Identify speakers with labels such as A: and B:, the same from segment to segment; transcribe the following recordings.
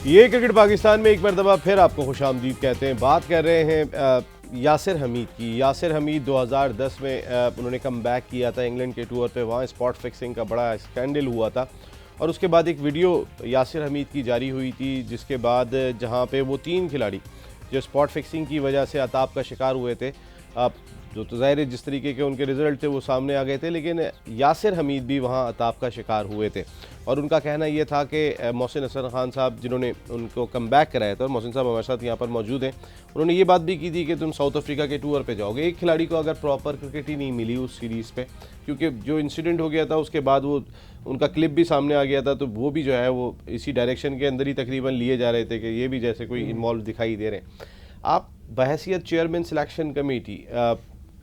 A: ये क्रिकेट पाकिस्तान में एक मरतबा फिर आपको खुशामदीद कहते हैं। बात कर रहे हैं यासिर हमीद की। यासिर हमीद 2010 में उन्होंने कम बैक किया था इंग्लैंड के टूर पे। वहाँ स्पॉट फिक्सिंग का बड़ा स्कैंडल हुआ था और उसके बाद एक वीडियो यासिर हमीद की जारी हुई थी, जिसके बाद जहाँ पे वो 3 खिलाड़ी जो स्पॉट फिक्सिंग की वजह से अताब का शिकार हुए थे, जो तो ज़ाहिर है जिस तरीके के उनके रिज़ल्ट थे वो सामने आ गए थे, लेकिन यासिर हमीद भी वहाँ अताब का शिकार हुए थे। और उनका कहना ये था कि मोहसिन हसन खान साहब जिन्होंने उनको कम बैक कराया था, और मोहसिन साहब हमारे साथ यहाँ पर मौजूद हैं, उन्होंने ये बात भी की थी कि तुम साउथ अफ्रीका के टूर पे जाओगे। एक खिलाड़ी को अगर प्रॉपर क्रिकेट ही नहीं मिली उस सीरीज़ पे, क्योंकि जो इंसिडेंट हो गया था उसके बाद वो उनका क्लिप भी सामने आ गया था, तो वो भी जो है वो इसी डायरेक्शन के अंदर ही तकरीबन लिए जा रहे थे कि ये भी जैसे कोई इन्वॉल्व दिखाई दे रहे हैं। आप बहैसियत चेयरमैन सिलेक्शन कमेटी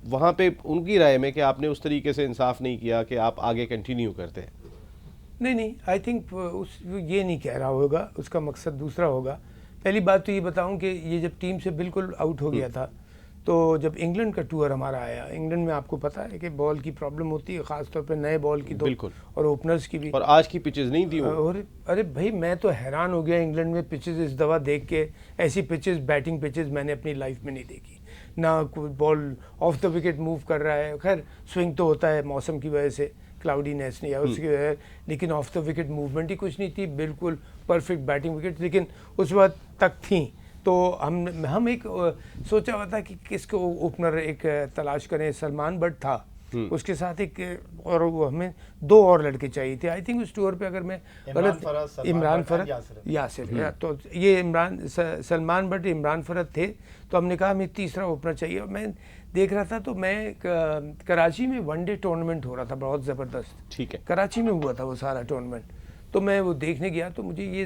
A: वहाँ पे उनकी राय में कि आपने उस तरीके से इंसाफ नहीं किया कि आप आगे कंटिन्यू करते हैं।
B: नहीं, आई थिंक उस ये नहीं कह रहा होगा, उसका मकसद दूसरा होगा। पहली बात तो ये बताऊं कि ये जब टीम से बिल्कुल आउट हो गया था, तो जब इंग्लैंड का टूर हमारा आया, इंग्लैंड में आपको पता है कि बॉल की प्रॉब्लम होती है, ख़ासतौर पे नए बॉल की तो,
A: बिल्कुल,
B: और ओपनर्स की भी।
A: और आज की पिचेस नहीं थी वो।
B: और अरे भाई, मैं तो हैरान हो गया इंग्लैंड में पिचेस इस दफ़ा देख के। ऐसी पिचेस, बैटिंग पिचेस मैंने अपनी लाइफ में नहीं देखी। ना कोई ball of the wicket move कर रहा है, खैर स्विंग तो होता है मौसम की वजह से, क्लाउडीनेस नहीं है उसकी वजह, लेकिन ऑफ द विकेट मूवमेंट ही कुछ नहीं थी, बिल्कुल परफेक्ट बैटिंग विकेट। लेकिन उस वक्त तक थी, तो हम एक सोचा हुआ था कि किसको ओपनर एक तलाश करें। सलमान बट था, उसके साथ एक और वो हमें 2 और लड़के चाहिए थे। आई थिंक उस टूर पे अगर मैं गलत, इमरान फरद यासिर, तो ये सलमान बट इमरान फरद थे, तो हमने कहा हमें तीसरा ओपनर चाहिए। और मैं देख रहा था, तो मैं कराची में वनडे टूर्नामेंट हो रहा था बहुत ज़बरदस्त,
A: ठीक है,
B: कराची में हुआ था वो सारा टूर्नामेंट, तो मैं वो देखने गया। तो मुझे ये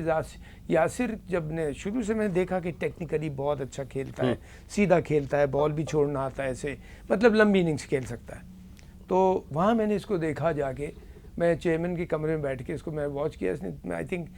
B: यासिर, जब ने शुरू से मैंने देखा कि टेक्निकली बहुत अच्छा खेलता है, सीधा खेलता है, बॉल भी छोड़ना आता है, ऐसे मतलब लंबी इनिंग्स खेल सकता है। तो वहाँ मैंने इसको देखा जाके, मैं चेयरमैन के कमरे में बैठ के इसको मैं वॉच किया। इसने आई थिंक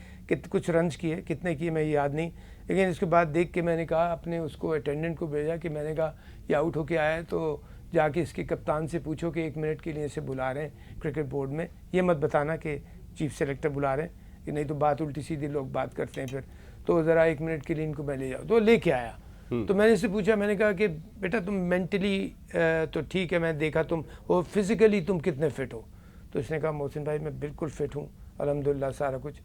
B: कुछ रन्स किए, कितने किए मैं याद नहीं, लेकिन इसके बाद देख के मैंने कहा, अपने उसको अटेंडेंट को भेजा कि मैंने कहा ये आउट होके आया है, तो जाके इसके कप्तान से पूछो कि 1 मिनट के लिए इसे बुला रहे हैं क्रिकेट बोर्ड में, ये मत बताना कि चीफ सेलेक्टर बुला रहे हैं, कि नहीं तो बात उल्टी सीधी लोग बात करते हैं फिर। तो ज़रा 1 मिनट के लिए इनको मैं ले जाऊँ, तो लेके आया। तो मैंने इससे पूछा, मैंने कहा कि बेटा तुम मेंटली तो ठीक है, मैं देखा तुम, वो फिज़िकली तुम कितने फ़िट हो? तो इसने कहा मोहसिन भाई मैं बिल्कुल फ़िट हूँ अल्हम्दुलिल्लाह सारा कुछ।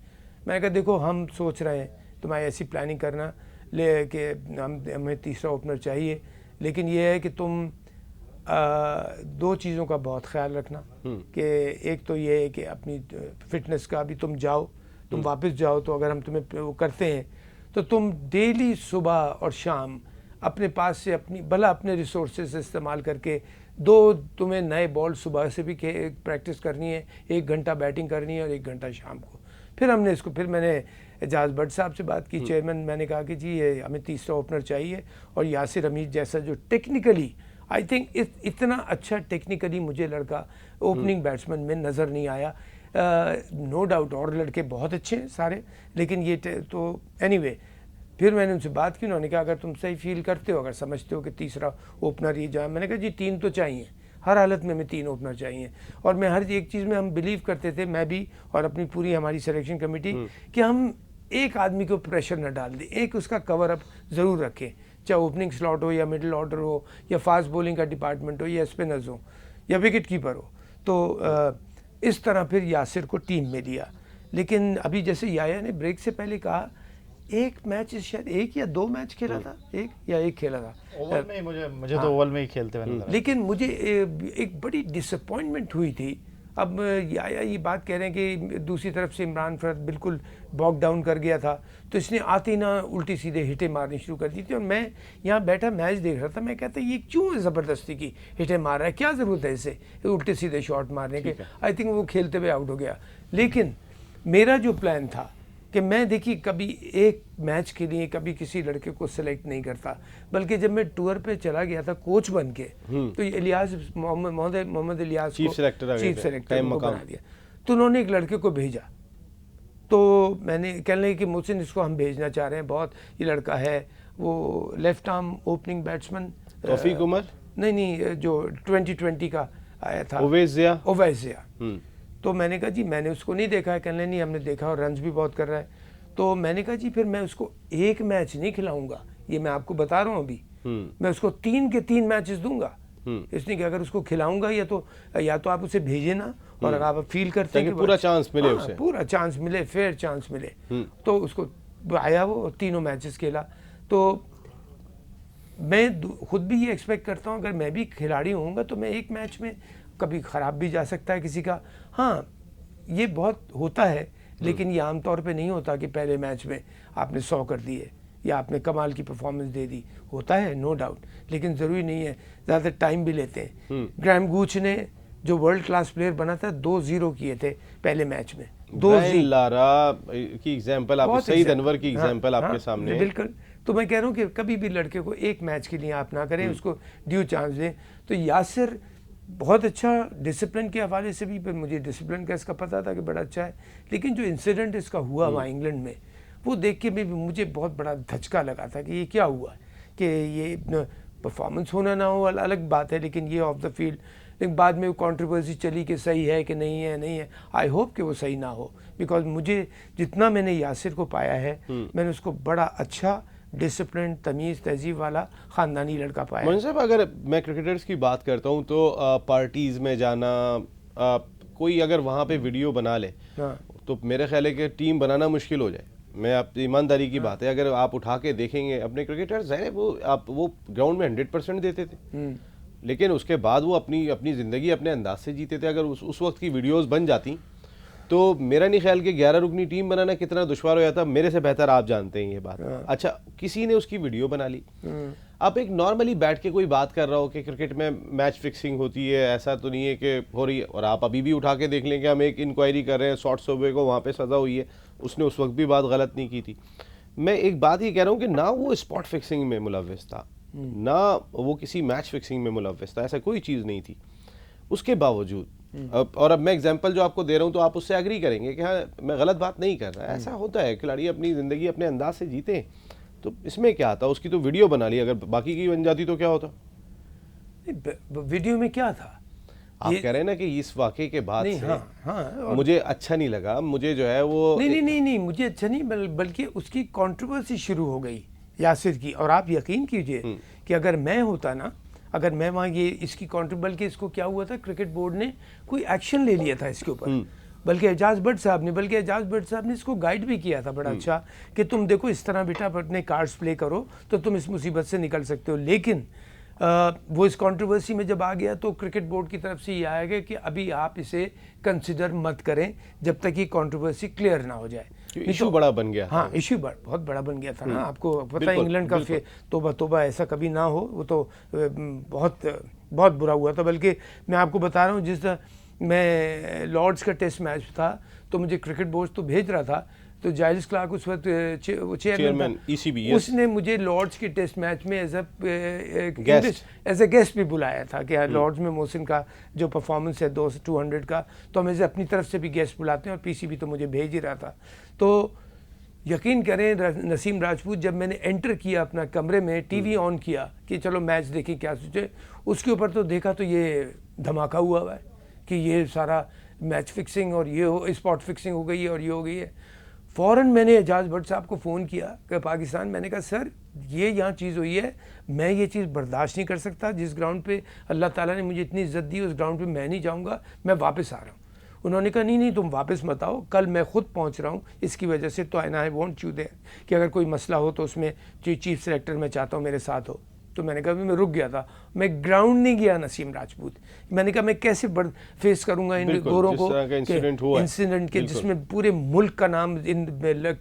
B: मैंने कहा देखो हम सोच रहे हैं तुम्हारी ऐसी प्लानिंग करना ले कि हमें तीसरा ओपनर चाहिए, लेकिन ये है कि तुम 2 चीज़ों का बहुत ख्याल रखना कि एक तो ये है कि अपनी फिटनेस का भी तुम जाओ, तुम वापस जाओ, तो अगर हम तुम्हें वो करते हैं तो तुम डेली सुबह और शाम अपने पास से भला अपने रिसोर्सेज इस्तेमाल करके 2 तुम्हें नए बॉल सुबह से भी प्रैक्टिस करनी है, 1 घंटा बैटिंग करनी है और 1 घंटा शाम को। फिर मैंने एजाज भट्ट साहब से बात की, चेयरमैन, मैंने कहा कि जी ये हमें तीसरा ओपनर चाहिए, और यासिर हमीद जैसा जो टेक्निकली आई थिंक इतना अच्छा टेक्निकली मुझे लड़का ओपनिंग बैट्समैन में नज़र नहीं आया। नो डाउट और लड़के बहुत अच्छे हैं सारे, लेकिन ये तो एनीवे, फिर मैंने उनसे बात की, उन्होंने कहा अगर तुम सही फील करते हो, अगर समझते हो कि तीसरा ओपनर ये जाए, मैंने कहा जी 3 तो चाहिए, हर हालत में हमें 3 ओपनर चाहिए। और मैं हर एक चीज़ में हम बिलीव करते थे, मैं भी और अपनी पूरी हमारी सिलेक्शन कमेटी, कि हम एक आदमी को प्रेशर न डाल दें, एक उसका कवर अप ज़रूर रखें, चाहे ओपनिंग स्लॉट हो या मिडिल ऑर्डर हो या फास्ट बॉलिंग का डिपार्टमेंट हो या स्पिनर्स हो या विकेट कीपर हो। तो इस तरह फिर यासिर को टीम में लिया। लेकिन अभी जैसे याया ने ब्रेक से पहले कहा, 1 मैच शायद 1 या 2 मैच खेला था, 1 खेला था
C: ओवल में। मुझे तो ओवल में ही खेलते हुए नजर आया।
B: लेकिन मुझे एक बड़ी डिसअपॉइंटमेंट हुई थी। अब याया ये बात कह रहे हैं कि दूसरी तरफ से इमरान फरद बिल्कुल बॉक डाउन कर गया था, तो इसने आते ही ना उल्टी सीधे हिटें मारनी शुरू कर दी थी। और मैं यहाँ बैठा मैच देख रहा था, मैं कहता ये क्यों ज़बरदस्ती की हिटें मार रहा है, क्या ज़रूरत है इसे उल्टे सीधे शॉट मारने के। आई थिंक वो खेलते हुए आउट हो गया। लेकिन मेरा जो प्लान था कि मैं देखिए कभी एक मैच के लिए कभी किसी लड़के को सिलेक्ट नहीं करता, बल्कि जब मैं टूर पे चला गया था कोच बन के, तो इलियास मोहम्मद इलियास
A: चीफ सेलेक्टर
B: को बना दिया। तो उन्होंने एक लड़के को भेजा, तो मैंने कहने लगे कि मोहसिन इसको हम भेजना चाह रहे हैं, बहुत ये लड़का है, वो लेफ्ट आर्म ओपनिंग बैट्समैन
A: तौफीक उमर,
B: नहीं जो 2020 का आया था,
A: ओवैस ज़िया।
B: तो मैंने कहा जी मैंने उसको नहीं देखा है। कहने नहीं हमने देखा और रन्स भी बहुत कर रहा है। तो मैंने कहा जी फिर मैं उसको एक मैच नहीं खिलाऊंगा, ये मैं आपको बता रहा हूँ अभी, मैं उसको 3 के 3 मैचेस दूंगा। इसलिए कि अगर उसको खिलाऊंगा या तो आप उसे भेजे ना, और अगर आप फील करते हैं कि
A: पूरा चांस मिले, उसे
B: पूरा चांस मिले, फेयर चांस मिले, तो उसको आया वो तीनों मैचेस खेला। तो मैं खुद भी ये एक्सपेक्ट करता हूँ अगर मैं भी खिलाड़ी होऊंगा तो मैं एक मैच में कभी ख़राब भी जा सकता है किसी का, हाँ ये बहुत होता है, लेकिन ये आमतौर पे नहीं होता कि पहले मैच में आपने 100 कर दिए या आपने कमाल की परफॉर्मेंस दे दी, होता है नो डाउट, लेकिन ज़रूरी नहीं है, ज़्यादा टाइम भी लेते हैं। ग्रैम गूच ने जो वर्ल्ड क्लास प्लेयर बना था 2-0 किए थे पहले मैच में, 2-0
A: लारा की एग्जांपल, आप सईद अनवर की एग्जांपल आपके सामने।
B: बिल्कुल, तो मैं कह रहा हूँ कि कभी भी लड़के को एक मैच के लिए आप ना करें, उसको ड्यू चांस दें। तो यासिर बहुत अच्छा डिसिप्लिन के हवाले से भी, मुझे डिसिप्लिन का इसका पता था कि बड़ा अच्छा है, लेकिन जो इंसिडेंट इसका हुआ वहाँ इंग्लैंड में, वो देख के भी मुझे बहुत बड़ा धचका लगा था कि ये क्या हुआ, कि ये परफॉर्मेंस होना ना हो अलग बात है, लेकिन ये ऑफ द फील्ड, लेकिन बाद में वो कंट्रोवर्सी चली कि सही है कि नहीं है। आई होप कि वो सही ना हो, बिकॉज मुझे जितना मैंने यासिर को पाया है, मैंने उसको बड़ा अच्छा डिसिप्लिन, तमीज़, तहजीब वाला ख़ानदानी लड़का पाया।
A: मोइन साहब, अगर मैं क्रिकेटर्स की बात करता हूँ तो पार्टीज़ में जाना, कोई अगर वहाँ पे वीडियो बना ले तो मेरे ख्याल है कि टीम बनाना मुश्किल हो जाए। मैं आप ईमानदारी की बात है, अगर आप उठा के देखेंगे अपने क्रिकेटर्स है वो ग्राउंड में 100% देते थे, लेकिन उसके बाद वो अपनी ज़िंदगी अपने अंदाज से जीते थे। अगर उस वक्त की वीडियोस बन जाती तो मेरा नहीं ख्याल कि 11 रुकनी टीम बनाना कितना दुश्वार हो जाता, मेरे से बेहतर आप जानते हैं ये बात। अच्छा, किसी ने उसकी वीडियो बना ली, आप एक नॉर्मली बैठ के कोई बात कर रहा हो कि क्रिकेट में मैच फिक्सिंग होती है, ऐसा तो नहीं है कि हो रही है, और आप अभी भी उठा के देख लें कि हम एक इंक्वायरी कर रहे हैं, शॉर्ट सोबे को वहाँ पे सज़ा हुई है, उसने उस वक्त भी बात गलत नहीं की थी। मैं एक बात ये कह रहा हूँ कि ना वो स्पॉट फिक्सिंग में मुलव्वस था, ना वो किसी मैच फिक्सिंग में मुलव्वस था, ऐसा कोई चीज़ नहीं थी। उसके बावजूद और अब मैं एग्जांपल जो आपको दे रहा हूँ तो आप उससे एग्री करेंगे कि हाँ मैं गलत बात नहीं कर रहा, ऐसा होता है, खिलाड़ी अपनी ज़िंदगी अपने अंदाज से जीते, तो इसमें क्या आता? उसकी तो वीडियो बना ली, अगर बाकी की बन जाती तो क्या होता?
B: वीडियो में क्या था?
A: आप कह रहे हैं ना कि इस वाकये के बाद से
B: हाँ,
A: मुझे अच्छा नहीं लगा, मुझे जो है वो
B: नहीं मुझे अच्छा नहीं, बल्कि उसकी कंट्रोवर्सी शुरू हो गई यासिर की। और आप यकीन कीजिए कि अगर मैं होता ना, अगर मैं वहाँ ये इसकी बल्कि इसको क्या हुआ था, क्रिकेट बोर्ड ने कोई एक्शन ले लिया था इसके ऊपर, बल्कि एजाज भट्ट साहब ने इसको गाइड भी किया था बड़ा अच्छा, कि तुम देखो इस तरह बेटा अपने कार्ड्स प्ले करो तो तुम इस मुसीबत से निकल सकते हो। लेकिन वो इस कंट्रोवर्सी में जब आ गया तो क्रिकेट बोर्ड की तरफ से ये आया गया कि अभी आप इसे कंसिडर मत करें जब तक ये कंट्रोवर्सी क्लियर ना हो जाए।
A: इशू बड़ा बन गया।
B: हाँ, इशू बहुत बड़ा बन गया था ना, आपको पता है इंग्लैंड का तोबा ऐसा कभी ना हो, वो तो बहुत बुरा हुआ था। बल्कि मैं आपको बता रहा हूँ, जिस मैं लॉर्ड्स का टेस्ट मैच था तो मुझे क्रिकेट बोर्ड तो भेज रहा था, तो जाइल्स क्लार्क उस वक्त चेयरमैन था, ECB, उसने मुझे लॉर्ड्स के टेस्ट मैच में एज ए गेस्ट भी बुलाया था कि लॉर्ड्स में मोहसिन का जो परफॉर्मेंस है 200 का, तो हम ऐसे अपनी तरफ से भी गेस्ट बुलाते हैं, और PCB तो मुझे भेज ही रहा था। तो यकीन करें नसीम राजपूत, जब मैंने एंटर किया अपना कमरे में, टीवी ऑन किया कि चलो मैच देखें क्या सोचे, उसके ऊपर तो देखा तो ये धमाका हुआ है कि ये सारा मैच फिक्सिंग और ये हो स्पॉट फिक्सिंग हो गई है और ये हो गई है। फ़ौरन मैंने एजाज भट्ट साहब को फ़ोन किया कि पाकिस्तान, मैंने कहा सर ये यहाँ चीज़ हुई है, मैं ये चीज़ बर्दाश्त नहीं कर सकता, जिस ग्राउंड पे अल्लाह ताला ने मुझे इतनी इज्जत दी उस ग्राउंड पे मैं नहीं जाऊँगा, मैं वापस आ रहा हूँ। उन्होंने कहा नहीं तुम वापस मत आओ, कल मैं खुद पहुँच रहा हूँ इसकी वजह से, तो आई वॉन्ट यू देयर, कि अगर कोई मसला हो तो उसमें चीफ सेलेक्टर मैं चाहता हूँ मेरे साथ हो। तो मैंने कहा मैं रुक गया था, मैं ग्राउंड नहीं गया नसीम राजपूत, मैंने कहा मैं कैसे फेस करूंगा इन गोरों को इंसिडेंट के जिसमें पूरे मुल्क का नाम, इन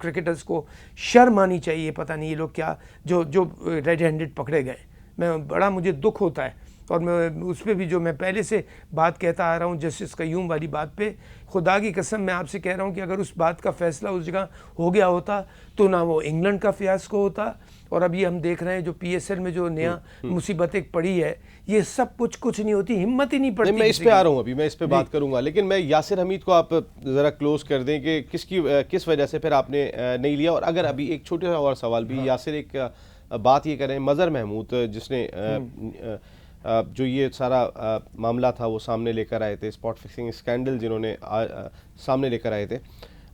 B: क्रिकेटर्स को शर्म आनी चाहिए, पता नहीं ये लोग क्या जो रेड हैंडेड पकड़े गए। बड़ा मुझे दुख होता है, और मैं उस पर भी जो मैं पहले से बात कहता आ रहा हूँ जस्टिस कयूम वाली बात पे, खुदा की कसम मैं आपसे कह रहा हूँ कि अगर उस बात का फैसला उस जगह हो गया होता तो ना वो इंग्लैंड का फियास्को होता, और अभी हम देख रहे हैं जो PSL में जो नया मुसीबत एक पड़ी है, ये सब कुछ नहीं होती, हिम्मत ही नहीं पड़ती।
A: मैं इस पे आ रहा हूँ, अभी मैं इस पे बात करूंगा, लेकिन मैं यासिर हमीद को आप ज़रा क्लोज कर दें कि किस वजह से फिर आपने नहीं लिया। और अगर अभी एक छोटा सा और सवाल भी, यासिर एक बात ये करें, मज़हर महमूद जिसने जो ये सारा मामला था वो सामने लेकर आए थे, स्पॉट फिक्सिंग स्कैंडल जिन्होंने सामने लेकर आए थे,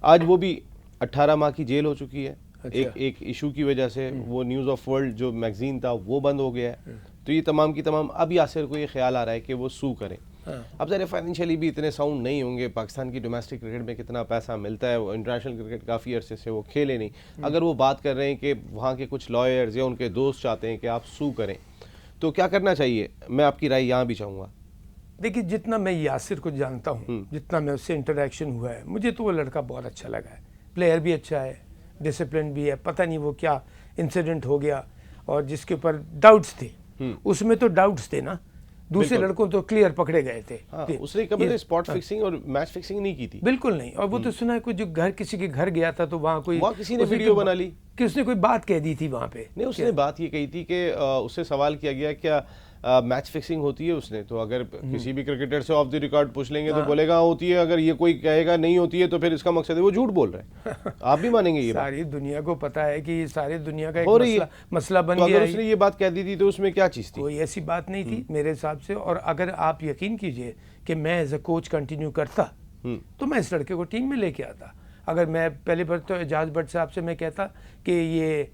A: आज वो भी 18 माह की जेल हो चुकी है।
B: अच्छा।
A: एक इशू की वजह से वो न्यूज़ ऑफ वर्ल्ड जो मैगजीन था वो बंद हो गया है। तो ये तमाम की तमाम अब यासिर को ये ख्याल आ रहा है कि वो सू करें। अब ज़रा फाइनेंशियली भी इतने साउंड नहीं होंगे, पाकिस्तान की डोमेस्टिक क्रिकेट में कितना पैसा मिलता है, वो इंटरनेशनल क्रिकेट काफ़ी अरसे से वो खेले नहीं। अगर वो बात कर रहे हैं कि वहाँ के कुछ लॉयर्स या उनके दोस्त चाहते हैं कि आप सू करें, तो क्या करना चाहिए? मैं आपकी राय यहाँ भी चाहूँगा।
B: देखिए, जितना मैं यासिर को जानता हूँ, जितना मैं उससे इंटरेक्शन हुआ है, मुझे तो वो लड़का बहुत अच्छा लगा है। प्लेयर भी अच्छा है, डिसिप्लिन भी है। पता नहीं वो क्या इंसिडेंट हो गया और जिसके ऊपर डाउट्स थे, उसमें तो डाउट्स थे ना, दूसरे लड़कों तो क्लियर पकड़े गए थे।
A: हाँ, उसने कभी स्पॉट फिक्सिंग और मैच फिक्सिंग नहीं की थी,
B: बिल्कुल नहीं। और वो तो सुना है कोई जो घर किसी के घर गया था तो वहाँ
A: किसी ने वीडियो बना ली
B: कि उसने कोई बात कह दी थी वहाँ पे।
A: नहीं, उसने बात ये कही थी कि उससे सवाल किया गया क्या मैच फिक्सिंग होती है। उसने तो अगर किसी भी क्रिकेटर से ऑफ द रिकॉर्ड पूछ लेंगे तो बोलेगा होती है। अगर ये कोई कहेगा नहीं होती है तो फिर इसका मकसद है वो झूठ बोल रहे हैं। आप भी मानेंगे ये
B: सारी दुनिया को पता है कि सारी दुनिया का एक मसला बन गया।
A: अगर उसने ये बात कह दी थी तो उसमें क्या चीज़ थी?
B: कोई ऐसी बात नहीं थी मेरे हिसाब से। और अगर आप यकीन कीजिए कि मैं एज अ कोच कंटिन्यू करता तो मैं इस लड़के को टीम में लेके आता। अगर मैं पहले बार तो एजाज भट्ट साहब से मैं कहता कि ये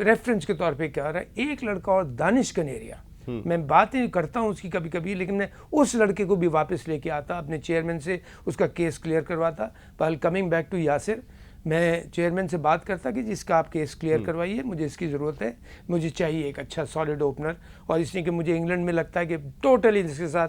B: रेफरेंस के तौर पे क्या रहा है, एक लड़का और दानिश कनेरिया, मैं बातें करता हूँ उसकी कभी कभी, लेकिन मैं उस लड़के को भी वापस लेके आता, अपने चेयरमैन से उसका केस क्लियर करवाता। पर कमिंग बैक टू यासिर, मैं चेयरमैन से बात करता कि जिसका आप केस क्लियर करवाइए, मुझे इसकी ज़रूरत है, मुझे चाहिए एक अच्छा सॉलिड ओपनर। और इसलिए कि मुझे इंग्लैंड में लगता है कि टोटली इसके साथ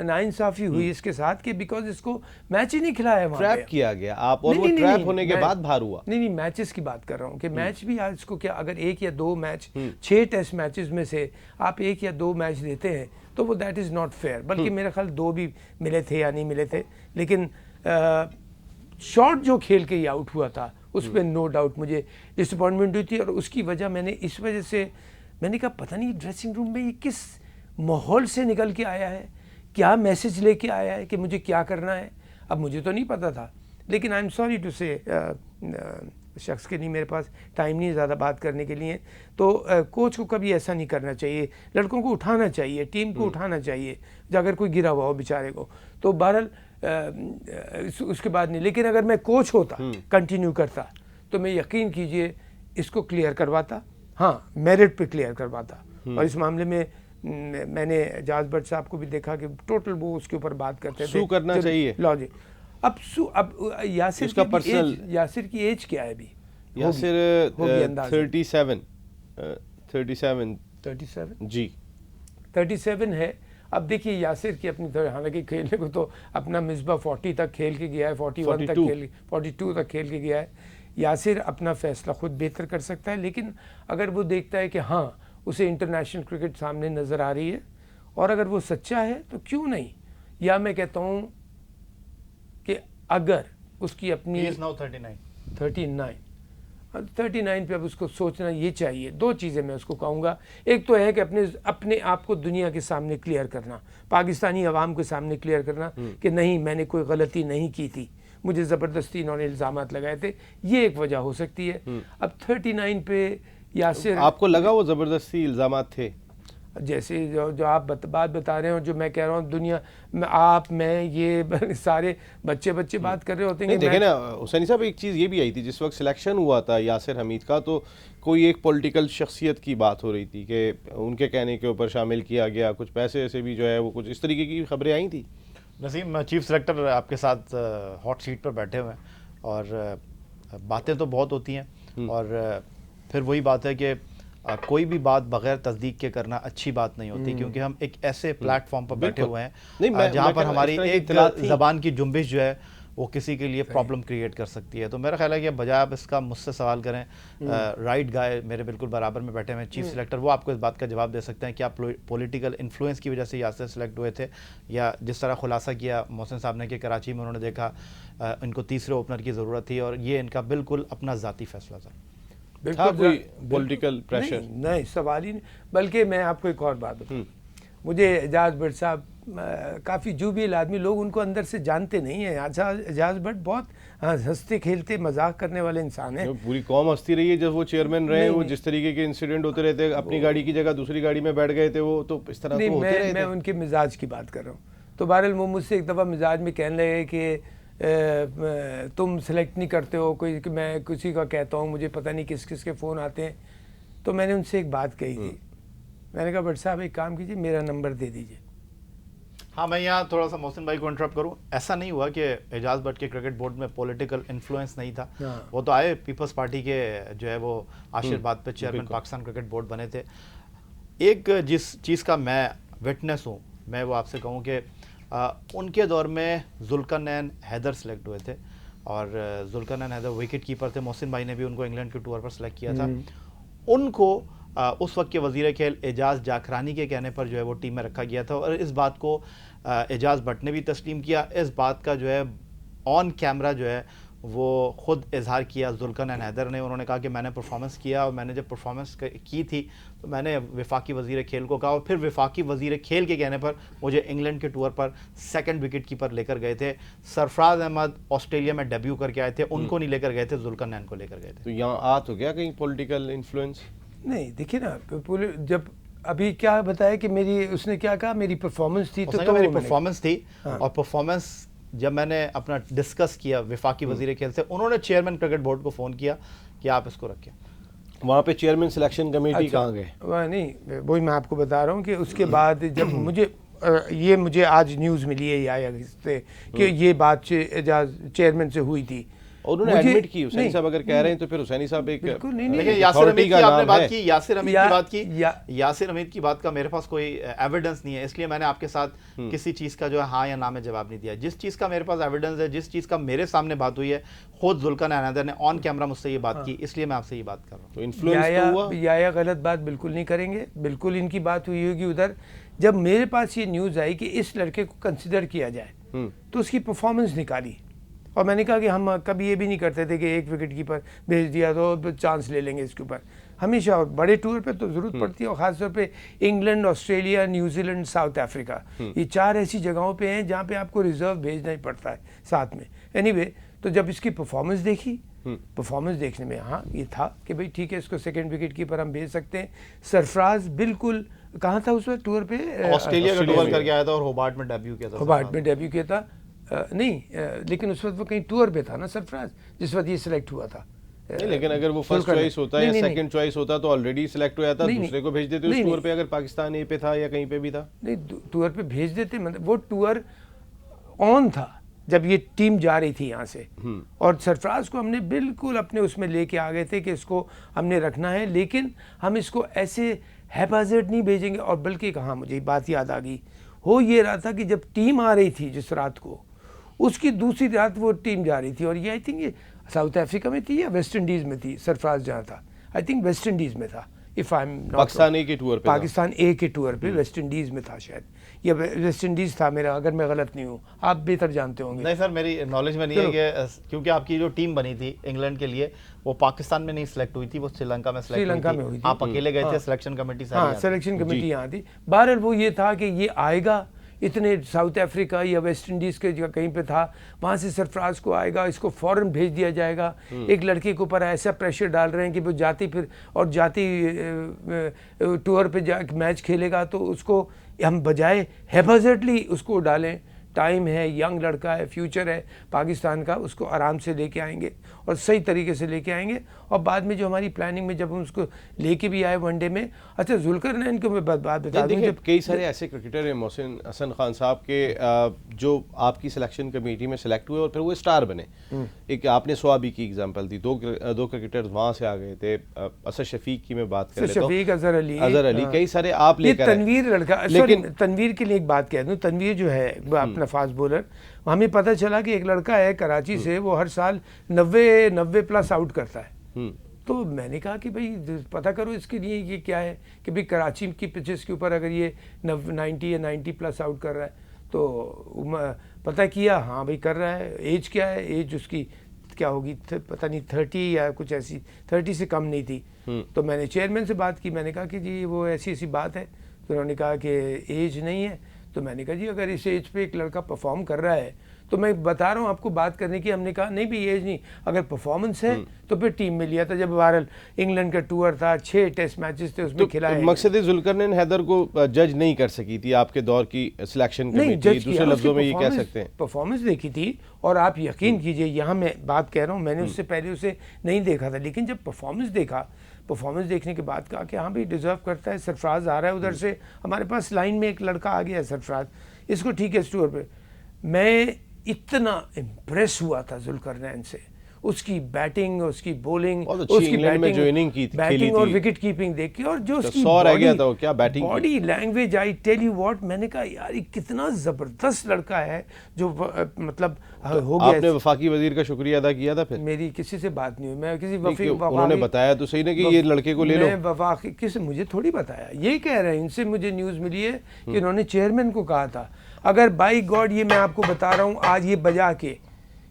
B: नाइंसाफ़ी हुई इसके साथ कि बिकॉज इसको मैच ही नहीं खिलाया, वहाँ
A: ट्रैप किया गया आप, और वो ट्रैप होने के बाद बाहर हुआ।
B: नहीं, मैचेस की बात कर रहा हूँ कि मैच भी आज इसको क्या, अगर एक या दो मैच 6 टेस्ट मैचेस में से आप एक या दो मैच देते हैं तो वो दैट इज़ नॉट फेयर। बल्कि मेरा ख्याल 2 भी मिले थे या नहीं मिले थे, लेकिन शॉट जो खेल के ही आउट हुआ था उस पर नो डाउट मुझे डिसअपॉइंटमेंट हुई थी। और उसकी वजह मैंने इस वजह से मैंने कहा पता नहीं ड्रेसिंग रूम में ये किस माहौल से निकल के आया है, क्या मैसेज लेके आया है कि मुझे क्या करना है। अब मुझे तो नहीं पता था, लेकिन आई एम सॉरी टू से शख्स के नहीं, मेरे पास टाइम नहीं ज़्यादा बात करने के लिए। तो कोच को कभी ऐसा नहीं करना चाहिए, लड़कों को उठाना चाहिए, टीम को उठाना चाहिए अगर कोई गिरा हुआ हो बेचारे को। तो बहरहाल उसके बाद नहीं, लेकिन अगर मैं कोच होता कंटिन्यू करता तो मैं यकीन कीजिए इसको क्लियर करवाता, हाँ मेरिट पे क्लियर करवाता। और इस मामले में मैंने एजाज भट्ट साहब को भी देखा कि टोटल वो उसके ऊपर बात करते थे,
A: करना चाहिए
B: लॉजिक। अब यासिर की एज क्या है अभी?
A: यासिर 37 जी
B: 37 है। अब देखिए यासिर की अपनी तरह, हालांकि खेलने को तो अपना मिसबा 40 तक खेल के गया है, 42 तक खेल के गया है। यासिर अपना फैसला खुद बेहतर कर सकता है, लेकिन अगर वो देखता है कि हाँ उसे इंटरनेशनल क्रिकेट सामने नज़र आ रही है और अगर वो सच्चा है तो क्यों नहीं। या मैं कहता हूँ कि अगर उसकी अपनी 39 पे अब उसको सोचना ये चाहिए। 2 चीज़ें मैं उसको कहूँगा, एक तो है कि अपने आप को दुनिया के सामने क्लियर करना, पाकिस्तानी अवाम के सामने क्लियर करना कि नहीं मैंने कोई गलती नहीं की थी, मुझे ज़बरदस्ती इन्होंने इल्ज़ामात लगाए थे, ये एक वजह हो सकती है। अब 39 पे यासिर,
A: आपको लगा वो ज़बरदस्ती इल्ज़ामात थे?
B: जैसे जो आप बात बता रहे हो, जो मैं कह रहा हूँ, दुनिया में आप मैं ये सारे बच्चे बात कर रहे होते हैं।
A: देखें ना हुसैनी साहब, एक चीज़ ये भी आई थी जिस वक्त सिलेक्शन हुआ था यासिर हमीद का, तो कोई एक पॉलिटिकल शख्सियत की बात हो रही थी कि उनके कहने के ऊपर शामिल किया गया, कुछ पैसे ऐसे भी जो है वो कुछ इस तरीके की खबरें आई थी।
C: नसीम, चीफ सेलेक्टर आपके साथ हॉट सीट पर बैठे हुए हैं और बातें तो बहुत होती हैं और फिर वही बात है कि कोई भी बात बगैर तस्दीक के करना अच्छी बात नहीं होती, क्योंकि हम एक ऐसे प्लेटफॉर्म पर बैठे हुए हैं जहाँ पर हमारी एक ज़बान की जुम्बिश जो है वो किसी के लिए प्रॉब्लम क्रिएट कर सकती है। तो मेरा ख्याल है कि बजाय आप इसका मुझसे सवाल करें, राइट गाय मेरे बिल्कुल बराबर में बैठे हुए चीफ सिलेक्टर, वो आपको इस बात का जवाब दे सकते हैं कि आप पॉलिटिकल इन्फ्लुएंस की वजह से यासिर सेलेक्ट हुए थे, या जिस तरह खुलासा किया मोहसिन साहब ने कि कराची में उन्होंने देखा इनको तीसरे ओपनर की ज़रूरत थी और ये इनका बिल्कुल अपना ज़ाती फैसला था।
A: कोई पॉलिटिकल प्रेशर
B: नहीं, सवाल ही नहीं। बल्कि मैं आपको एक और बात बताऊँ, मुझे एजाज भट्ट साहब काफ़ी जुबियल आदमी, लोग उनको अंदर से जानते नहीं हैं। एजाज भट्ट बहुत हंसते खेलते मजाक करने वाले इंसान हैं।
A: पूरी कौम हंसती रही है जब वो चेयरमैन रहे, वो जिस तरीके के इंसिडेंट होते रहते, अपनी गाड़ी की जगह दूसरी गाड़ी में बैठ गए थे, वो तो इस तरह तो होते रहे थे।
B: मैं उनके मिजाज की बात कर रहा हूँ। तो बहरहाल वो मुझसे एक दफ़ा मिजाज में कहने लगे कि तुम सेलेक्ट नहीं करते हो, कोई मैं किसी का कहता हूँ, मुझे पता नहीं किस किस के फ़ोन आते हैं। तो मैंने उनसे एक बात कही थी, मैंने कहा भट्ट साहब एक काम कीजिए, मेरा नंबर दे दीजिए।
C: हाँ, मैं यहाँ थोड़ा सा मोहसिन भाई को इंटरप्ट करूँ। ऐसा नहीं हुआ कि एजाज भट्ट के क्रिकेट बोर्ड में पॉलिटिकल इन्फ्लुएंस नहीं था। वो तो आए पीपल्स पार्टी के जो है वो आशीर्वाद पे चेयरमैन पाकिस्तान क्रिकेट बोर्ड बने थे। एक जिस चीज़ का मैं विटनेस हूँ, मैं वो आपसे कहूँ कि उनके दौर में जुल्करनैन हैदर सेलेक्ट हुए थे और जुल्करनैन हैदर विकेट कीपर थे। मोहसिन भाई ने भी उनको इंग्लैंड के टूर पर सेलेक्ट किया था। उनको उस वक्त के वज़ीर खेल एजाज जाखरानी के कहने पर जो है वो टीम में रखा गया था और इस बात को एजाज भट्ट ने भी तस्लीम किया। इस बात का जो है ऑन कैमरा जो है वो ख़ुद इजहार किया जुल्करनैन हैदर ने। उन्होंने कहा कि मैंने परफॉर्मेंस किया और मैंने जब परफॉर्मेंस की थी तो मैंने वफाकी वज़ीर खेल को कहा और फिर वफाकी वज़ीर खेल के कहने पर मुझे इंग्लैंड के टूर पर सेकंड विकेट कीपर लेकर गए थे। सरफराज अहमद ऑस्ट्रेलिया में डेब्यू करके आए थे, उनको नहीं लेकर गए थे, जुल्करनैन को लेकर गए थे।
A: तो यहाँ आ तो गया कहीं पॉलिटिकल इन्फ्लुएंस?
B: नहीं, देखिए ना, जब अभी क्या बताया कि मेरी, उसने क्या कहा, मेरी परफॉर्मेंस थी, तो
C: मेरी परफॉर्मेंस थी। और परफॉर्मेंस जब मैंने अपना डिस्कस किया वफाकी वज़ीर खेल से, उन्होंने चेयरमैन क्रिकेट बोर्ड को फ़ोन किया कि आप इसको रखें।
A: वहाँ पे चेयरमैन सिलेक्शन कमेटी कहाँ गए?
B: वह नहीं, वही मैं आपको बता रहा हूँ कि उसके बाद जब मुझे आज न्यूज़ मिली है या से कि ये बात चेयरमैन से हुई थी।
A: उन्होंने एडमिट की। हुसैनी साहब अगर कह रहे हैं तो फिर हुसैनी साहब एक
B: बिल्कुल नहीं,
C: लेकिन यासिर हमीद की आपने बात की, यासिर हमीद की बात की, यासिर हमीद की बात का मेरे पास कोई एविडेंस नहीं है, इसलिए मैंने आपके साथ किसी चीज़ का जो है हाँ या ना में जवाब नहीं दिया। जिस चीज़ का मेरे पास एविडेंस है, जिस चीज़ का मेरे सामने बात हुई है, खुद जुल्करनैन हैदर ने ऑन कैमरा मुझसे ये बात की, इसलिए मैं आपसे ये बात कर रहा हूँ।
A: तो इन्फ्लुएंस तो हुआ
B: या गलत बात बिल्कुल नहीं करेंगे, बिल्कुल इनकी बात हुई होगी उधर। जब मेरे पास ये न्यूज़ आई कि इस लड़के को कंसिडर किया जाए तो उसकी परफॉर्मेंस निकाली और मैंने कहा कि हम कभी ये भी नहीं करते थे कि एक विकेट कीपर भेज दिया तो चांस ले लेंगे इसके ऊपर। हमेशा, और बड़े टूर पे तो ज़रूरत पड़ती है, और ख़ासतौर पे England, Australia, New Zealand, south Africa, ये 4 ऐसी जगहों पे हैं जहाँ पे आपको रिजर्व भेजना ही पड़ता है साथ में। एनीवे, तो जब इसकी परफॉर्मेंस देखी, परफॉर्मेंस देखने में हाँ ये था कि भाई ठीक है, इसको सेकंड विकेट कीपर हम भेज सकते हैं। सरफराज बिल्कुल कहाँ था उस वक्त टूर पे?
C: ऑस्ट्रेलिया का टूर करके आया था और होबार्ट में डेब्यू किया था।
B: होबार्ट में डेब्यू किया था। लेकिन उस वक्त वो कहीं टूर पे था ना सरफराज, जिस वक्त ये सिलेक्ट हुआ था।
A: नहीं, लेकिन अगर वो फर्स्ट चॉइस होता या सेकंड चॉइस होता तो ऑलरेडी सिलेक्ट हो जाता, दूसरे को भेज देते उस टूर पे, अगर पाकिस्तान ए पे था या कहीं पे भी था।
B: नहीं, टूर पे भेज देते, मतलब वो टूर ऑन था जब ये टीम जा रही थी यहाँ से, और सरफराज को हमने बिल्कुल अपने उसमें लेके आ गए थे कि इसको हमने रखना है, लेकिन हम इसको ऐसे हैपाजेड नहीं भेजेंगे। और बल्कि कहाँ, मुझे बात याद आ गई, हो ये रहा था कि जब टीम आ रही थी जिस रात को, उसकी दूसरी रात वो टीम जा रही थी, और ये आई थिंक ये साउथ अफ्रीका में थी या वेस्ट इंडीज़ में थी। सरफराज जहाँ था, आई थिंक वेस्ट इंडीज़ में था, if I am not,
A: Pakistan A के टूर पे,
B: पाकिस्तान ए के टूर पे वेस्ट इंडीज़ में था शायद, या वेस्ट इंडीज़ था मेरा, अगर मैं गलत नहीं हूँ, आप बेहतर जानते होंगे।
C: नहीं सर, मेरी नॉलेज में नहीं है कि, क्योंकि आपकी जो टीम बनी थी इंग्लैंड के लिए वो पाकिस्तान में नहीं सिलेक्ट हुई थी, वो श्रीलंका में
B: श्रीलंका में हुई थी।
C: आप अकेले गए थे, सिलेक्शन कमेटी से?
B: हाँ, सिलेक्शन कमेटी यहाँ थी। बहरहाल वो ये था कि ये आएगा, इतने साउथ अफ्रीका या वेस्ट इंडीज़ के जो कहीं पे था, वहाँ से सरफराज को आएगा, इसको फ़ौरन भेज दिया जाएगा। एक लड़के के ऊपर ऐसा प्रेशर डाल रहे हैं कि वो जाती फिर और जाती टूर पे जा मैच खेलेगा, तो उसको हम बजाय हैफाजतली उसको डालें, टाइम है, यंग लड़का है, फ्यूचर है पाकिस्तान का, उसको आराम से लेके आएंगे और सही तरीके से लेके आएंगे। और बाद में जो हमारी प्लानिंग में जब हम उसको लेके भी आए वनडे में, अच्छा जुल्करनैन को मैं बात बता दूं, जब
A: कई सारे ऐसे क्रिकेटर हैं मोहसिन हसन खान साहब के जो आपकी सिलेक्शन कमेटी में सिलेक्ट हुए और फिर वो स्टार बने। एक आपने स्वाबी की एग्जांपल दी, दो क्रिकेटर वहाँ से आ गए थे। असद शफीक की मैं बात कर लेता हूं,
B: शफीक, अजहर अली,
A: कई सारे आप लेकर,
B: तनवीर लड़का, लेकिन तनवीर के लिए एक बात कह दूं, तनवीर जो है अपना फास्ट बॉलर, हमें पता चला कि एक लड़का है कराची से, वो हर साल 90 प्लस आउट करता है। तो मैंने कहा कि भाई पता करो इसके लिए ये क्या है कि भाई कराची की पिचेस के ऊपर अगर ये 90 या 90 प्लस आउट कर रहा है, तो पता किया, हाँ भाई कर रहा है। एज क्या है, एज उसकी क्या होगी, पता नहीं 30 या कुछ ऐसी, 30 से कम नहीं थी। तो मैंने चेयरमैन से बात की, मैंने कहा कि जी वो ऐसी ऐसी बात है, तो उन्होंने कहा कि एज नहीं है। तो मैंने कहा जी अगर इस एज पे एक लड़का परफॉर्म कर रहा है तो मैं बता रहा हूँ आपको बात करने की, हमने कहा नहीं भी एज नहीं, अगर परफॉर्मेंस है तो फिर टीम में लिया था। जब बहरहाल इंग्लैंड का टूर था, 6 टेस्ट मैचेस थे उसमें खिलाए।
A: मकसद जुल्करनैन हैदर को जज नहीं कर सकी थी आपके दौर की सिलेक्शन कमेटी, दूसरे लफ्जों में ये कह सकते हैं।
B: परफॉर्मेंस देखी थी और आप यकीन कीजिए, यहाँ मैं बात कह रहा हूँ, मैंने उससे पहले उसे नहीं देखा था, लेकिन जब परफॉर्मेंस देखा, परफॉर्मेंस देखने के बाद कहा कि हाँ भाई डिजर्व करता है। सरफराज आ रहा है उधर से, हमारे पास लाइन में एक लड़का आ गया है सरफराज, इसको ठीक है इस टूर पे। मैं इतना इम्प्रेस हुआ था जुल्करनैन से, उसकी बैटिंग, उसकी बॉलिंग, उसकी बैटिंग और विकेट कीपिंग देख के, और जो उसकी body language, I tell you what, मैंने कहा यार ये कितना जबरदस्त लड़का है जो मतलब हो गया।
A: आपने वफाकी वजीर का शुक्रिया अदा किया था फिर?
B: मेरी किसी से बात नहीं हुई, मैं किसी
A: उन्होंने बताया तो सही ना कि ये लड़के को ले लो।
B: मैं वफाकी किसी, मुझे थोड़ी बताया, ये कह रहे हैं, इनसे मुझे न्यूज़ मिली है कि इन्होंने चेयरमैन को कहा था, अगर बाई गॉड ये मैं आपको बता रहा हूँ आज ये बजा के,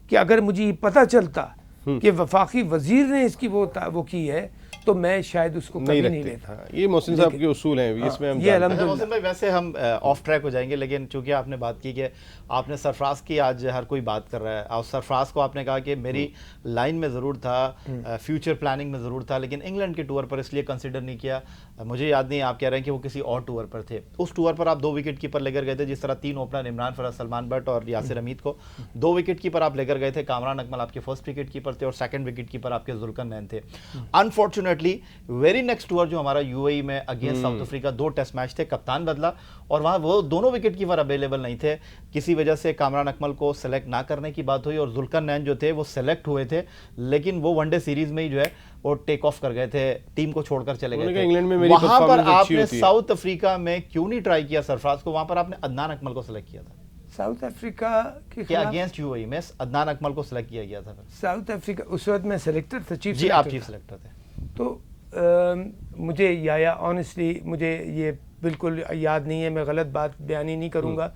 B: कि अगर मुझे ये पता चलता कि वफाकी वजीर ने इसकी वो की है तो मैं शायद उसको कभी नहीं लेता।
A: ये मोहसिन साहब के उसूल हैं, इसमें हम
C: मोहसिन भाई वैसे हम ऑफ ट्रैक हो जाएंगे, लेकिन चूंकि आपने बात की कि आपने सरफराज की, आज हर कोई बात कर रहा है, और सरफराज को आपने कहा कि मेरी लाइन में ज़रूर था, फ्यूचर प्लानिंग में ज़रूर था, लेकिन इंग्लैंड के टूर पर इसलिए कंसिडर नहीं किया। मुझे याद नहीं, आप कह रहे हैं कि वो किसी और टूर पर थे। उस टूर पर आप 2 विकेट कीपर लेकर गए थे, जिस तरह 3 ओपनर इमरान फराज, सलमान बट और यासिर हमीद को 2 विकेट कीपर आप लेकर गए थे। कामरान अकमल आपके फर्स्ट विकेट कीपर थे और सेकंड विकेट कीपर आपके जुल्करनैन थे। अनफॉर्चुनेटली वेरी नेक्स्ट टूर जो हमारा यूएई में against South Africa 2 test match थे, कप्तान बदला और वहां वो दोनों विकेट कीपर अवेलेबल नहीं थे। किसी वजह से कामरान अकमल को सेलेक्ट ना करने की बात हुई और जुल्करनैन जो थे वो सेलेक्ट हुए थे, लेकिन वो वनडे सीरीज में ही जो है वो टेक ऑफ कर गए थे, टीम को छोड़कर चले गए थे।
A: इंग्लैंड में मेरी
C: वहां पर आपने साउथ अफ्रीका में क्यों नहीं ट्राई किया सरफराज को? वहां पर आपने अदनान अकमल को सेलेक्ट किया था
B: साउथ अफ्रीका के
C: अगेंस्ट यूएई में, अदनान अकमल को सेलेक्ट किया गया था।
B: साउथ अफ्रीका उस वक्त मैं सेलेक्टर था, चीफ
C: जी आप चीफ सेलेक्टर थे।
B: तो मुझे या ऑनेस्टली मुझे ये बिल्कुल याद नहीं है, मैं गलत बात बयानी नहीं करूँगा,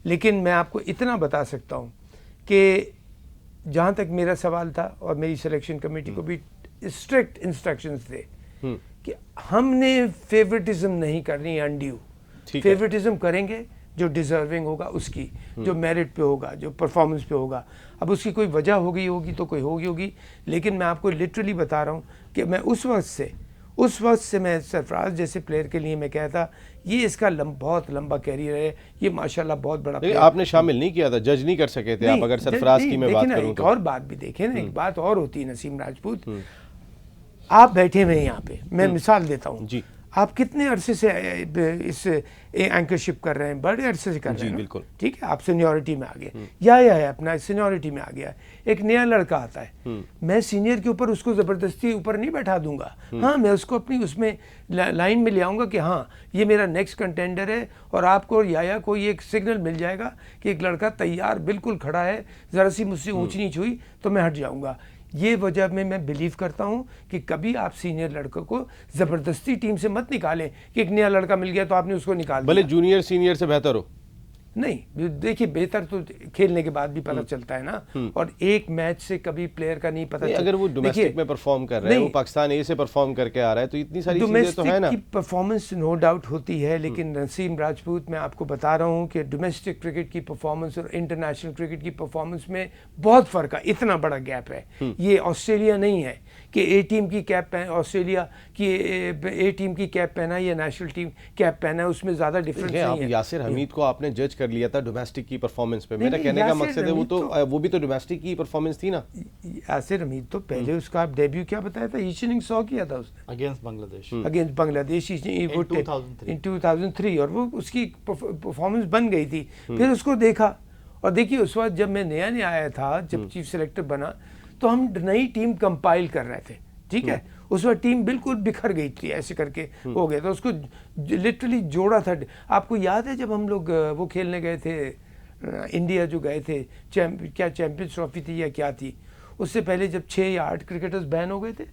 B: लेकिन मैं आपको इतना बता सकता हूँ कि जहाँ तक मेरा सवाल था और मेरी सिलेक्शन कमेटी को भी स्ट्रिक्ट इंस्ट्रक्शंस थे कि हमने फेवरेटिज्म नहीं करनी, अनड्यू फेवरेटिज्म करेंगे जो डिजर्विंग होगा उसकी, जो मेरिट पे होगा, जो परफॉर्मेंस पे होगा। अब उसकी कोई वजह होगी तो कोई होगी, लेकिन मैं आपको लिटरली बता रहा हूँ कि मैं उस वक्त से मैं सरफराज जैसे प्लेयर के लिए मैं कहता ये इसका बहुत लंबा कैरियर है, ये माशाल्लाह बहुत बड़ा प्लेयर।
A: आपने शामिल नहीं किया था, जज नहीं कर सके थे आप, अगर सरफराज की मैं बात करूं
B: एक और बात भी देखें ना, एक बात और होती है नसीम राजपूत, आप बैठे हुए हैं यहाँ पे, मैं मिसाल देता हूँ जी, आप कितने अरसे से इस एंकरशिप कर रहे हैं? बड़े अरसे से कर रहे हैं, बिल्कुल ठीक है, आप सीनियरिटी में आ गए, या अपना सीनियरिटी में आ गया। एक नया लड़का आता है, मैं सीनियर के ऊपर उसको ज़बरदस्ती ऊपर नहीं बैठा दूंगा, हाँ मैं उसको अपनी उसमें लाइन में ले आऊँगा कि हाँ ये मेरा नेक्स्ट कंटेंडर है, और आपको या कोई एक सिग्नल मिल जाएगा कि एक लड़का तैयार बिल्कुल खड़ा है, ज़रा सी मुझसे ऊँच नीच हुई तो मैं हट जाऊँगा। ये वजह में मैं बिलीव करता हूँ कि कभी आप सीनियर लड़कों को ज़बरदस्ती टीम से मत निकालें कि एक नया लड़का मिल गया तो आपने उसको निकाल दिया।
A: भले जूनियर सीनियर से बेहतर हो,
B: नहीं देखिए बेहतर तो खेलने के बाद भी पता चलता है ना, और एक मैच से कभी प्लेयर का नहीं पता
A: चलता। अगर वो डोमेस्टिक में परफॉर्म कर रहा है, वो पाकिस्तान ए से परफॉर्म करके आ रहा है, तो इतनी सारी चीजें तो है ना।
B: की परफॉर्मेंस नो डाउट होती है, लेकिन नसीम राजपूत मैं आपको बता रहा हूँ कि डोमेस्टिक क्रिकेट की परफॉर्मेंस और इंटरनेशनल क्रिकेट की परफॉर्मेंस में बहुत फर्क है, इतना बड़ा गैप है। ये ऑस्ट्रेलिया नहीं है कि ए टीम की कैप पहन, ऑस्ट्रेलिया की ए टीम की कैप पहना या नेशनल टीम कैप पहना, उसमें ज़्यादा डिफरेंस नहीं है।
A: यासिर हमीद को आपने जज कर लिया था डोमेस्टिक की परफॉर्मेंस पे, मेरा कहने का मकसद है वो भी तो डोमेस्टिक की परफॉर्मेंस थी ना।
B: यासिर हमीद तो पहले उसका डेब्यू क्या बताया था, ईस्ट इनिंग्स 100 किया था उसने
C: अगेंस्ट बांग्लादेश,
B: इन 2003, और वो उसकी परफॉर्मेंस बन गई थी। फिर उसको देखा, और देखिए उस वक्त जब मैं नया आया था, जब चीफ सेलेक्टर बना, तो हम नई टीम कंपाइल कर रहे थे, ठीक है, उस वक्त टीम बिल्कुल बिखर गई थी, ऐसे करके हो गया, तो उसको लिटरली जोड़ा था। आपको याद है जब हम लोग वो खेलने गए थे, इंडिया जो गए थे, क्या चैंपियंस ट्रॉफी थी या क्या थी, उससे पहले जब 6 या 8 क्रिकेटर्स बैन हो गए थे,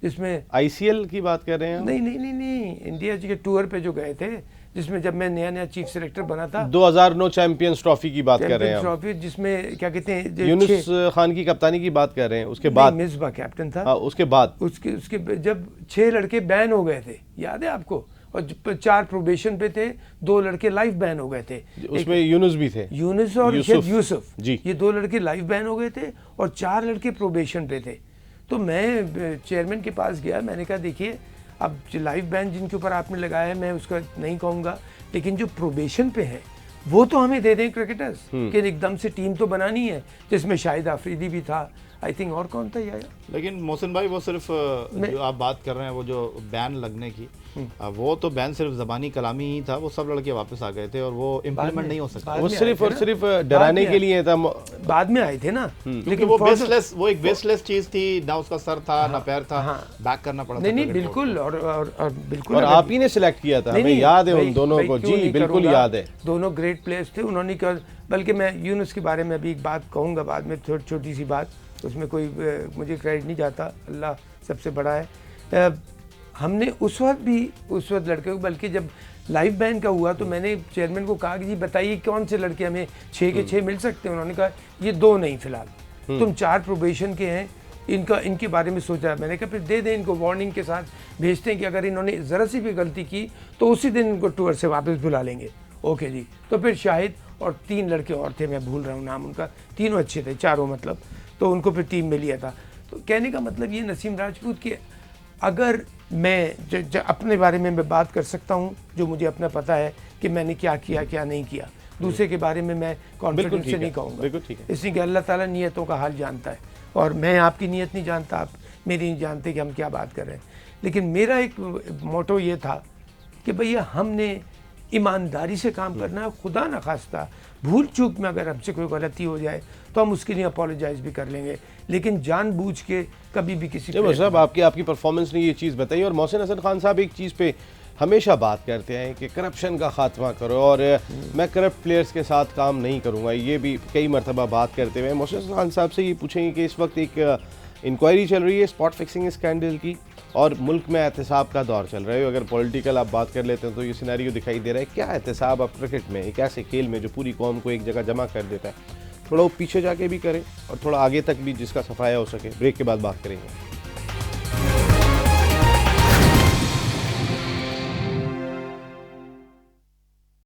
B: जिसमें
A: आईसीएल की बात कर रहे हैं?
B: नहीं, इंडिया के टूर पे जो गए थे, जिसमें जब मैं नया चीफ सेलेक्टर बना था,
A: 2009 चैंपियंस ट्रॉफी की बात कर रहे हैं
B: ट्रॉफी, जिसमें क्या कहते हैं,
A: यूनुस खान की कप्तानी की बात कर रहे हैं, उसके बाद
B: मिसबा कैप्टन था,
A: उसके बाद
B: उसके जब 6 लड़के बैन हो गए थे, याद है आपको, और 4 प्रोबेशन पे थे, 2 लड़के लाइफ बैन हो गए थे।
A: उसमें यूनुस भी थे,
B: यूनुस और शायद यूसुफ
A: जी।
B: ये 2 लड़के लाइफ बैन हो गए थे और 4 लड़के प्रोबेशन पे थे। तो मैं चेयरमैन के पास गया, मैंने कहा देखिए अब लाइफ बैन जिनके ऊपर आपने लगाया है मैं उसका नहीं कहूँगा, लेकिन जो प्रोबेशन पे है वो तो हमें दे दें क्रिकेटर्स कि एकदम से टीम तो बनानी है, जिसमें शाहिद आफरीदी भी था, आई थिंक और कौन था यार।
C: लेकिन मोहसिन भाई वो सिर्फ जो आप बात कर रहे हैं वो जो बैन लगने की, वो तो बैन सिर्फ ज़बानी कलामी ही था, वो सब लड़के वापस आ गए थे और वो इम्प्लीमेंट नहीं हो सकता।
A: वो सिर्फ और सिर्फ डराने के लिए था,
B: बाद में आए थे ना,
C: लेकिन वो बेसलेस, वो एक बेसलेस चीज थी, ना उसका सर था ना पैर था, बैक करना पड़ा था।
B: नहीं बिल्कुल, और बिल्कुल,
A: और आप ही ने सिलेक्ट किया था, हमें याद है उन दोनों को, जी बिल्कुल याद है।
B: दोनों ग्रेट प्लेयर्स थे, उन्होंने कहा, बल्कि मैं यूनुस के बारे में अभी एक बात कहूँगा बाद में, छोटी सी बात, उसमें कोई मुझे क्रेडिट नहीं जाता, अल्लाह सबसे बड़ा है। हमने उस वक्त लड़के को, बल्कि जब लाइफ बैन का हुआ तो मैंने चेयरमैन को कहा कि जी बताइए कौन से लड़के हमें 6 के 6 मिल सकते हैं। उन्होंने कहा ये 2 नहीं फिलहाल, तुम 4 प्रोबेशन के हैं, इनके बारे में सोचा। मैंने कहा फिर दे दें इनको, वार्निंग के साथ भेजते हैं कि अगर इन्होंने ज़रा सी भी गलती की तो उसी दिन इनको टूर से वापस बुला लेंगे। ओके जी। तो फिर शाहिद और 3 लड़के और थे, मैं भूल रहा हूँ नाम उनका, तीनों अच्छे थे, चारों मतलब, तो उनको फिर टीम में लिया था। तो कहने का मतलब ये नसीम राजपूत के, अगर मैं अपने बारे में मैं बात कर सकता हूँ, जो मुझे अपना पता है कि मैंने क्या किया क्या नहीं किया, दूसरे के बारे में मैं कॉन्फिडेंस से नहीं कहूँगा, इसलिए कि अल्लाह ताला नियतों का हाल जानता है और मैं आपकी नियत नहीं जानता, आप मेरी नहीं जानते कि हम क्या बात कर रहे हैं। लेकिन मेरा एक मोटो ये था कि भैया हमने ईमानदारी से काम करना है, खुदा न खास्ता भूल चूक में अगर हमसे कोई गलती हो जाए तो हम उसके लिए अपोलोजाइज भी कर लेंगे, लेकिन जानबूझ के कभी भी किसी
A: साहब आपकी परफॉर्मेंस ने ये चीज़ बताई। और मोहसिन हसन खान साहब एक चीज़ पे हमेशा बात करते हैं कि करप्शन का खात्मा करो और मैं करप्ट प्लेयर्स के साथ काम नहीं करूँगा, ये भी कई मरतबा बात करते हुए। मोहसिन हसन खान साहब से ये पूछेंगे कि इस वक्त एक इंक्वायरी चल रही है स्पॉट फिक्सिंग स्कैंडल की और मुल्क में एहतसाब का दौर चल रहा है। अगर पॉलिटिकल आप बात कर लेते हैं तो ये सिनेरियो दिखाई दे रहा है। क्या एहतसाब अब क्रिकेट में, एक ऐसे खेल में जो पूरी कौम को एक जगह जमा कर देता है, थोड़ा वो पीछे जाके भी करें और थोड़ा आगे तक भी जिसका सफाया हो सके। ब्रेक के बाद बात करेंगे।